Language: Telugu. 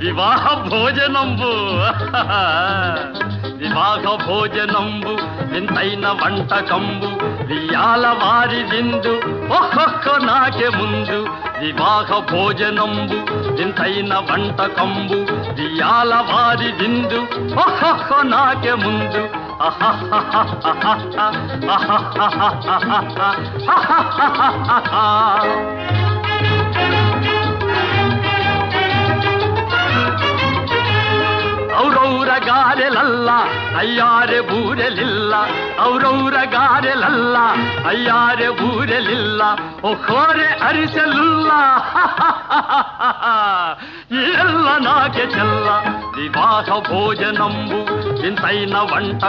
వివాహ భోజనంబు వివాహ భోజనంబు వింతైన వంటకంబు వియాల వారి విందు ఒక్కొక్క నాకే ముందు వివాహ భోజనంబు వింతైన వంటకంబు వియాల వారి విందు ఒక్కొక్క నాకే ముందు ಔರೌರ ಗಾರೆಲಲ್ಲ ಅಯ್ಯಾರೆ ಬೂರೆಲಿಲ್ಲ ಔರೌರ ಗಾರೆಲಲ್ಲ ಅಯ್ಯಾರೆ ಬೂರೆಲಿಲ್ಲ ಒಕ್ಕೋರೆ ಅರಿಸಲಿಲ್ಲ ಎಲ್ಲ ನಾಗೆ ಚೆಲ್ಲ ವಿವಾಹ ಭೋಜನಂಬು ಇಂತೈನ వంట